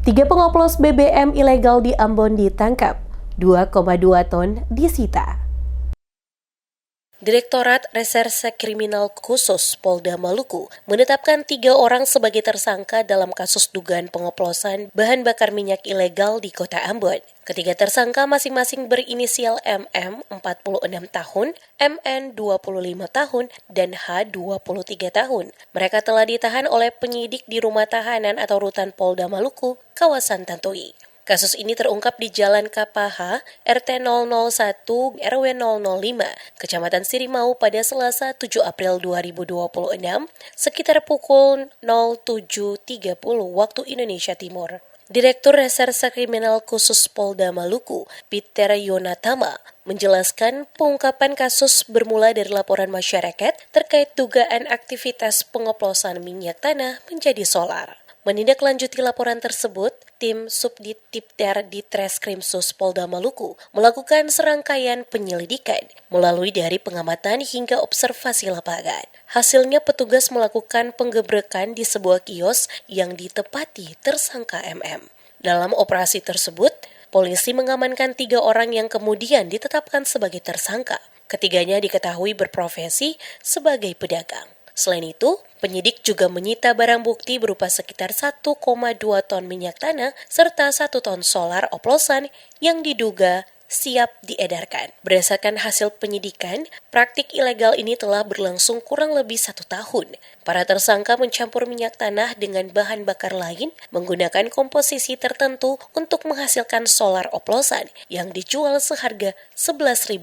Tiga pengoplos BBM ilegal di Ambon ditangkap, 2,2 ton disita. Direktorat Reserse Kriminal Khusus Polda Maluku menetapkan 3 orang sebagai tersangka dalam kasus dugaan pengoplosan bahan bakar minyak ilegal di Kota Ambon. Ketiga tersangka masing-masing berinisial MM 46 tahun, MN 25 tahun, dan H 23 tahun. Mereka telah ditahan oleh penyidik di Rumah Tahanan atau Rutan Polda Maluku, kawasan Tantoi. Kasus ini terungkap di Jalan Kapaha, RT 001, RW 005, Kecamatan Sirimau pada Selasa 7 April 2026, sekitar pukul 07.30 waktu Indonesia Timur. Direktur Reserse Kriminal Khusus Polda Maluku, Peter Yonatama, menjelaskan pengungkapan kasus bermula dari laporan masyarakat terkait dugaan aktivitas pengoplosan minyak tanah menjadi solar. Menindaklanjuti laporan tersebut, tim Subdit Tipter di Treskrimsus Polda Maluku melakukan serangkaian penyelidikan melalui dari pengamatan hingga observasi lapangan. Hasilnya petugas melakukan penggebrekan di sebuah kios yang ditepati tersangka MM. Dalam operasi tersebut, polisi mengamankan 3 orang yang kemudian ditetapkan sebagai tersangka. Ketiganya diketahui berprofesi sebagai pedagang. Selain itu, penyidik juga menyita barang bukti berupa sekitar 1,2 ton minyak tanah serta 1 ton solar oplosan yang diduga siap diedarkan. Berdasarkan hasil penyidikan, praktik ilegal ini telah berlangsung kurang lebih 1 tahun. Para tersangka mencampur minyak tanah dengan bahan bakar lain menggunakan komposisi tertentu untuk menghasilkan solar oplosan yang dijual seharga Rp11.000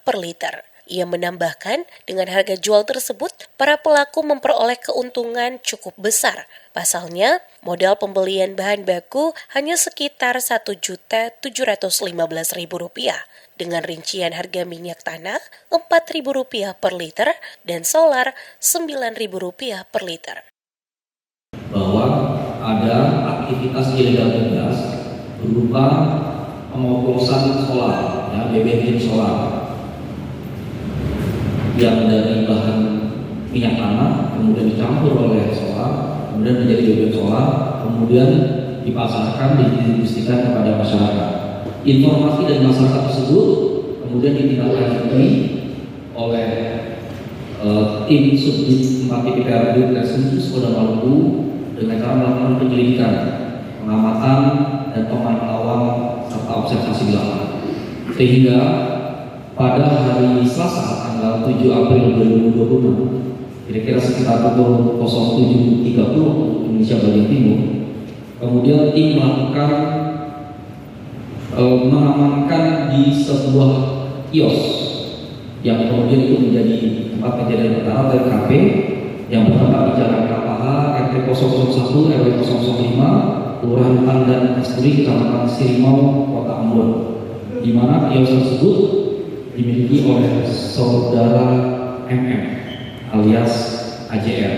per liter. Ia menambahkan, dengan harga jual tersebut, para pelaku memperoleh keuntungan cukup besar. Pasalnya, modal pembelian bahan baku hanya sekitar Rp1.715.000 dengan rincian harga minyak tanah Rp4.000 per liter dan solar Rp9.000 per liter. Bahwa ada aktivitas ilegal gas berupa pengoplosan solar, BBM solar, yang dari bahan minyak tanah kemudian dicampur oleh solar, kemudian menjadi BBM solar, kemudian dipasarkan, didistribusikan kepada masyarakat. Informasi dari masyarakat tersebut kemudian ditindaklanjuti oleh tim Subdit 4 TPPRD Treskrimsus Polda Maluku dengan cara melakukan penyelidikan, pengamatan dan pemantauan serta observasi di lapangan. Sehingga pada hari Selasa tanggal 7 April 2026, kira-kira sekitar pukul 07.30 Indonesia bagian timur, kemudian tim melakukan mengamankan di sebuah kios yang kemudian itu menjadi tempat kejadian perkara TKP yang bertempat di Jalan Kapaha, RT 001, RW 005, Kelurahan Pandan Kasturi, Kecamatan Sirimau, Kota Ambon, di mana kios tersebut dimiliki oleh saudara MM alias AJR.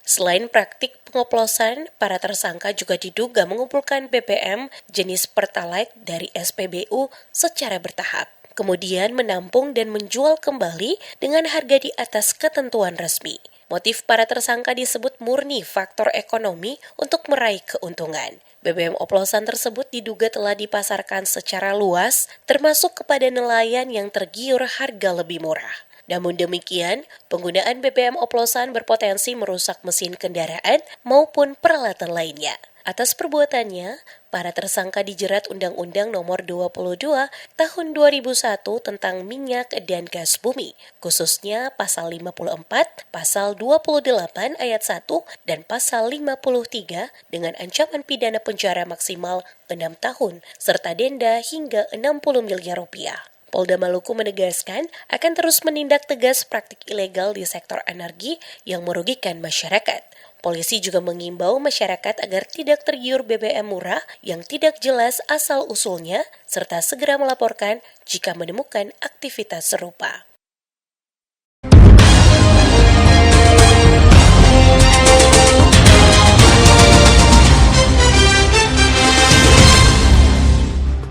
Selain praktik pengoplosan, para tersangka juga diduga mengumpulkan BBM jenis Pertalite dari SPBU secara bertahap. Kemudian menampung dan menjual kembali dengan harga di atas ketentuan resmi. Motif para tersangka disebut murni faktor ekonomi untuk meraih keuntungan. BBM oplosan tersebut diduga telah dipasarkan secara luas, termasuk kepada nelayan yang tergiur harga lebih murah. Namun demikian, penggunaan BBM oplosan berpotensi merusak mesin kendaraan maupun peralatan lainnya. Atas perbuatannya, para tersangka dijerat Undang-Undang Nomor 22 Tahun 2001 tentang minyak dan gas bumi, khususnya Pasal 54, Pasal 28 Ayat 1, dan Pasal 53 dengan ancaman pidana penjara maksimal 6 tahun, serta denda hingga Rp60 miliar. Polda Maluku menegaskan akan terus menindak tegas praktik ilegal di sektor energi yang merugikan masyarakat. Polisi juga mengimbau masyarakat agar tidak tergiur BBM murah yang tidak jelas asal-usulnya, serta segera melaporkan jika menemukan aktivitas serupa.